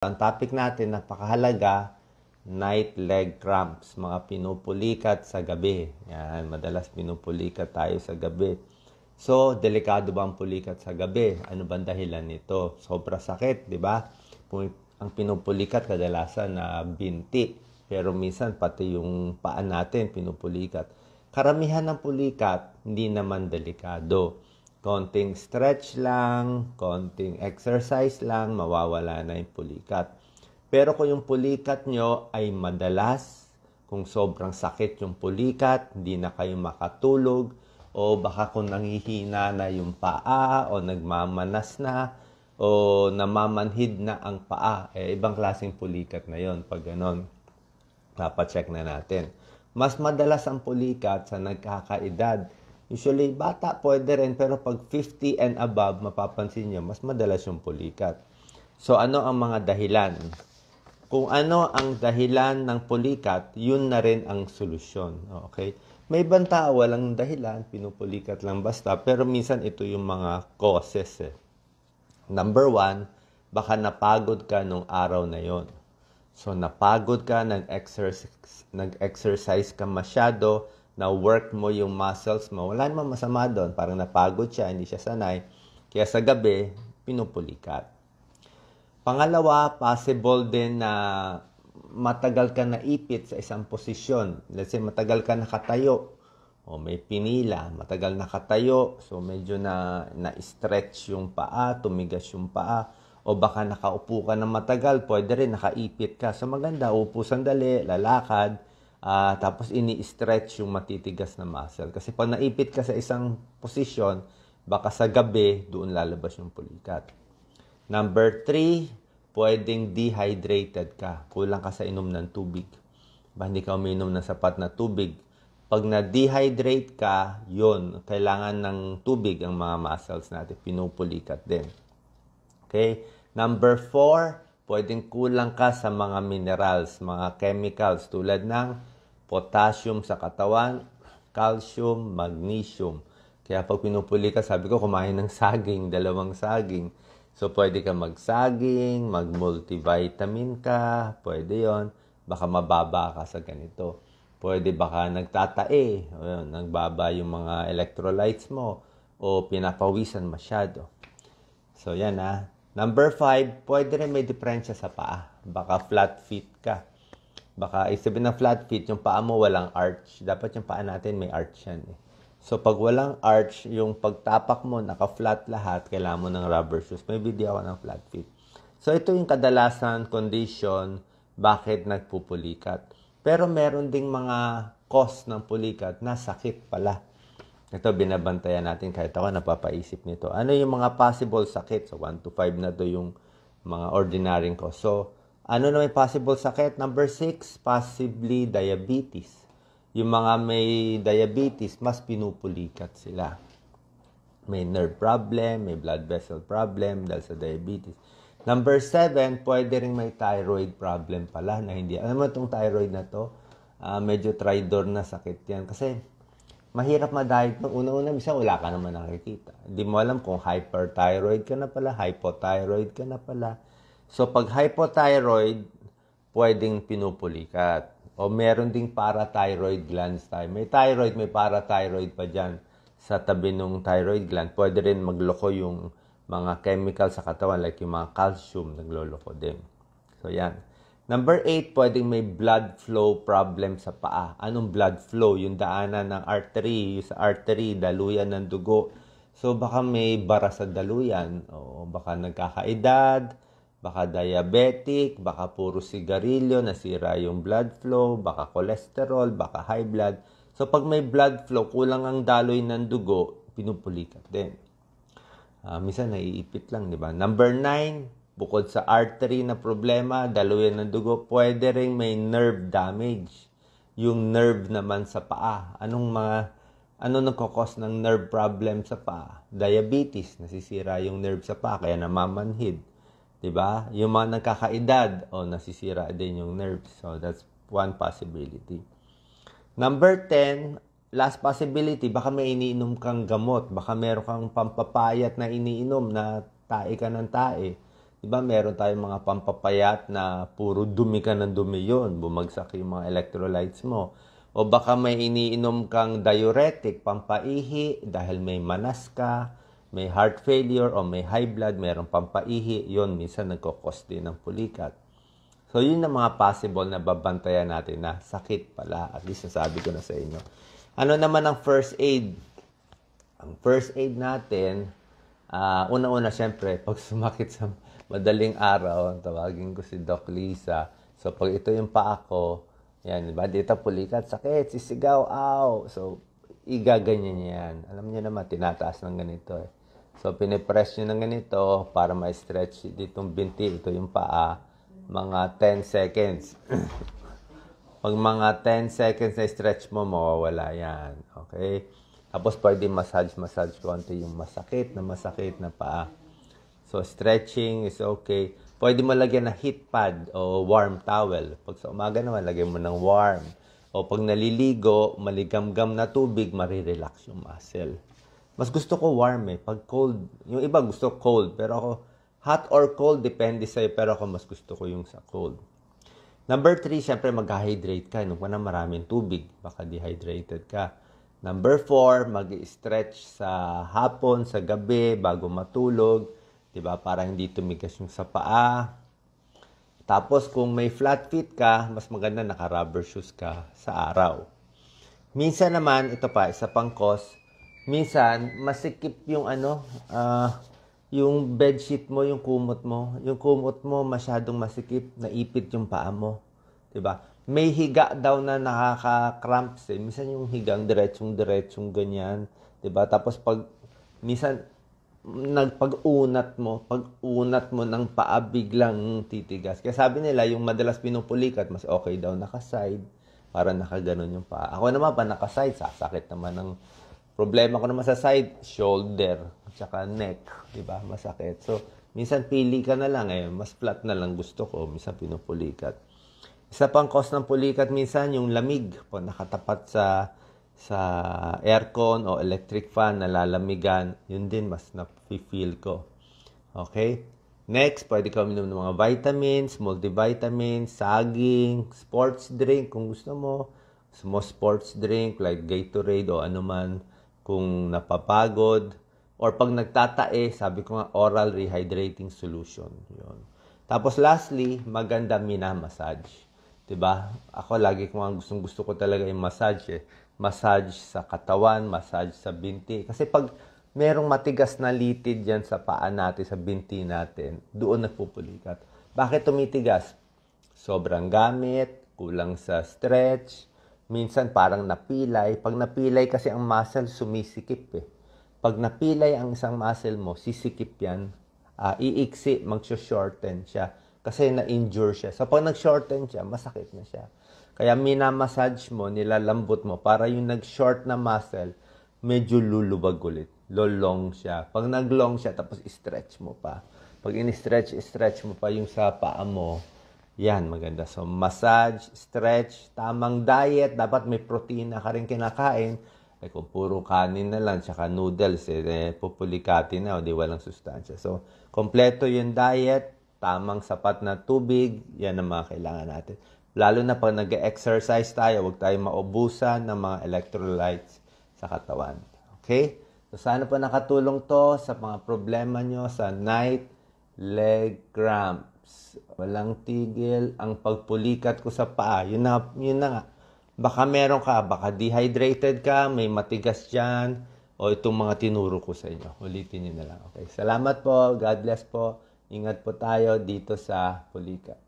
Ang topic natin, napakahalaga, night leg cramps, mga pinupulikat sa gabi. Yan, madalas pinupulikat tayo sa gabi. So, delikado ba ang pulikat sa gabi? Ano ba dahilan nito? Sobra sakit, di ba? Ang pinupulikat kadalasan na binti. Pero minsan pati yung paan natin pinupulikat. Karamihan ng pulikat, hindi naman delikado. Konting stretch lang, konting exercise lang, mawawala na yung pulikat. Pero kung yung pulikat nyo ay madalas, kung sobrang sakit yung pulikat, hindi na kayo makatulog, o baka kung nanghihina na yung paa, o nagmamanas na, o namamanhid na ang paa, ibang klaseng pulikat na yon. Pag ganon, papacheck na natin. Mas madalas ang pulikat sa nagkakaedad. Usually, bata pwede rin, pero pag 50 and above, mapapansin nyo, mas madalas yung pulikat. So, ano ang mga dahilan? Kung ano ang dahilan ng pulikat, yun na rin ang solusyon. Okay? May ibang tao, walang dahilan, pinupulikat lang basta, pero minsan ito yung mga causes. Number 1, baka napagod ka nung araw na yon. So, napagod ka, nag-exercise ka masyado, na-work mo yung muscles mo, wala namang masama doon. Parang napagod siya, hindi siya sanay. Kaya sa gabi, pinupulikat. Pangalawa, possible din na matagal ka naipit sa isang posisyon. Let's say, matagal ka nakatayo. O may pinila, matagal nakatayo. So, medyo na-stretch yung paa, tumigas yung paa. O baka nakaupo ka na matagal, pwede rin nakaipit ka. So, maganda, upo sandali, lalakad. Tapos ini-stretch yung matitigas na muscle. Kasi pag naipit ka sa isang posisyon, baka sa gabi, doon lalabas yung pulikat. Number 3, pwedeng dehydrated ka. Kulang ka sa inom ng tubig. Hindi ka uminom ng sapat na tubig. Pag na-dehydrate ka, yun, kailangan ng tubig ang mga muscles natin. Pinupulikat din. Okay? Number 4, pwedeng kulang ka sa mga minerals, mga chemicals tulad ng potassium sa katawan, calcium, magnesium. Kaya pag pinupuli ka, sabi ko, kumain ng saging, 2 saging. So, pwede ka magsaging, mag-multivitamin ka, pwede yon. Baka mababa ka sa ganito. Pwede baka nagtatae, nagbaba yung mga electrolytes mo, o pinapawisan masyado. So, yan Number 5, pwede rin may diferensya sa paa. Baka flat feet ka. Baka sabihin na flat feet, yung paa mo walang arch. Dapat yung paa natin may arch yan. So, pag walang arch, yung pagtapak mo, naka-flat lahat, kailangan mo ng rubber shoes. May video ako ng flat feet. So, ito yung kadalasan condition bakit nagpupulikat. Pero meron ding mga cause ng pulikat na sakit pala. Ito, binabantayan natin kahit ako napapaisip nito. Ano yung mga possible sakit? So, 1 to 5 na to yung mga ordinary cause. So, ano na may possible sakit? Number 6, possibly diabetes. Yung mga may diabetes, mas pinupulikat sila. May nerve problem, may blood vessel problem dahil sa diabetes. Number 7, pwede rin may thyroid problem pala na hindi. Alam mo itong thyroid na to? Medyo tridor na sakit yan. Kasi mahirap ma-diagnose. Una-una, minsan wala ka naman nakikita. Hindi mo alam kung hyperthyroid ka na pala, hypothyroid ka na pala. So, pag hypothyroid, pwedeng pinupulikat. O meron ding parathyroid glands tayo. May thyroid, may parathyroid pa dyan sa tabi ng thyroid gland. Pwede rin magloko yung mga chemical sa katawan like yung mga calcium, nagloloko din. So, yan. Number 8, pwedeng may blood flow problem sa paa. Anong blood flow? Yung daanan ng artery. Yung sa artery, daluyan ng dugo. So, baka may bara sa daluyan. O baka nagkakaedad. Baka diabetic, baka puro sigarilyo, nasira yung blood flow, baka cholesterol, baka high blood. So, pag may blood flow, kulang ang daloy ng dugo, pinupulikat din. Minsan, naiipit lang, di ba? Number 9, bukod sa artery na problema, daluyan ng dugo, pwede rin may nerve damage. Yung nerve naman sa paa. Ano nagkakos ng nerve problem sa paa? Diabetes, nasisira yung nerve sa paa, kaya namamanhid. Diba? Yung mga nagkakaedad, nasisira din yung nerves. So, that's one possibility. Number 10, last possibility, baka may iniinom kang gamot. Baka meron kang pampapayat na iniinom na tae ka ng tae. Diba meron tayong mga pampapayat na puro dumi ka ng dumi yun, bumagsak yung mga electrolytes mo. O baka may iniinom kang diuretic, pampaihi, dahil may manas ka, may heart failure o may high blood, merong pampaihi, yun minsan nagkakos din ng pulikat. So yun ang mga possible na babantayan natin na sakit pala, at least nasabi ko na sa inyo. Ano naman ang first aid? Ang first aid natin, una-una syempre, pag sumakit sa madaling araw, tawagin ko si Doc Lisa. So, pag ito yung paa ko, yan, diba? Dito pulikat, sakit, sisigaw, ow. So, igaganyan niya yan. Alam niyo naman, tinataas ng ganito eh. So, pinipress nyo ng ganito para ma-stretch ditong binti. Ito yung paa, mga 10 seconds. Pag mga 10 seconds na stretch mo, mawawala yan. Okay? Tapos, pwede massage konti yung masakit na paa. So, stretching is okay. Pwede mo lagyan ng heat pad o warm towel. Pag sa umaga naman, lagyan mo ng warm. O pag naliligo, maligamgam na tubig, marirelax yung muscle. Mas gusto ko warm eh. Pag cold, yung iba gusto cold. Pero ako, hot or cold, depende sa'yo. Pero ako, mas gusto ko yung sa cold. Number 3, syempre mag-hydrate ka. Nung na maraming tubig, baka dehydrated ka. Number 4, mag-stretch sa hapon, sa gabi, bago matulog. Diba? Para hindi tumigas yung sa paa. Tapos, kung may flat feet ka, mas maganda naka-rubber shoes ka sa araw. Minsan naman, ito pa, isa pang cause, minsan, masikip yung yung bedsheet mo, yung kumot mo. Yung kumot mo, masyadong masikip, naipit yung paa mo. Diba? May higa daw na nakaka-cramps eh. Minsan yung higang diretsong ganyan. Diba? Tapos pag, minsan, pag-unat mo ng paa, biglang titigas. Kaya sabi nila, yung madalas pinupulikat, mas okay daw naka-side, para nakaganon yung paa. Ako naman, pa naka-side, sasakit naman ng problema ko naman sa side, shoulder, tsaka neck, diba? Masakit. So, minsan pili ka na lang eh, mas flat na lang gusto ko, minsan pinupulikat. Isa pang cause ng pulikat, minsan yung lamig, pag nakatapat sa aircon o electric fan, nalalamigan, yun din mas na-feel ko. Okay? Next, pwede ka uminom ng mga vitamins, multivitamins, saging, sports drink kung gusto mo. Sports drink like Gatorade o anuman kung napapagod. Or pag nagtatae, sabi ko nga, oral rehydrating solution. Yun. Tapos lastly, maganda minamassage. Diba? Ako lagi ko nga gusto ko talaga yung massage eh. Massage sa katawan, massage sa binti. Kasi pag merong matigas na litid dyan sa paa natin, sa binti natin, doon nagpupulikat. Bakit tumitigas? Sobrang gamit, kulang sa stretch, minsan parang napilay. Pag napilay kasi ang muscle, sumisikip eh. Pag napilay ang isang muscle mo, sisikip yan. Iiksi, mag-shorten siya. Kasi na-injure siya. So pag nag-shorten siya, masakit na siya. Kaya minamassage mo, nilalambot mo, para yung nag-short na muscle, medyo lulubag ulit. Lolong siya. Pag nag-long siya, tapos i-stretch mo pa. Pag in-stretch mo pa yung sa paa mo, yan, maganda. So, massage, stretch, tamang diet, dapat may protina ka rin kinakain. Eh, kung puro kanin na lang, tsaka noodles, pupulikati na, o di walang sustansya. So, kompleto yung diet, tamang sapat na tubig, yan ang mga kailangan natin. Lalo na pag nag-exercise tayo, huwag tayo maubusan ng mga electrolytes sa katawan. Okay? So, sana po nakatulong to sa mga problema nyo sa night leg cramps. Walang tigil ang pagpulikat ko sa paa. Yun na nga. Baka meron ka, baka dehydrated ka, may matigas dyan, o itong mga tinuro ko sa inyo. Ulitin nyo na lang. Okay? Salamat po. God bless po. Ingat po tayo dito sa pulikat.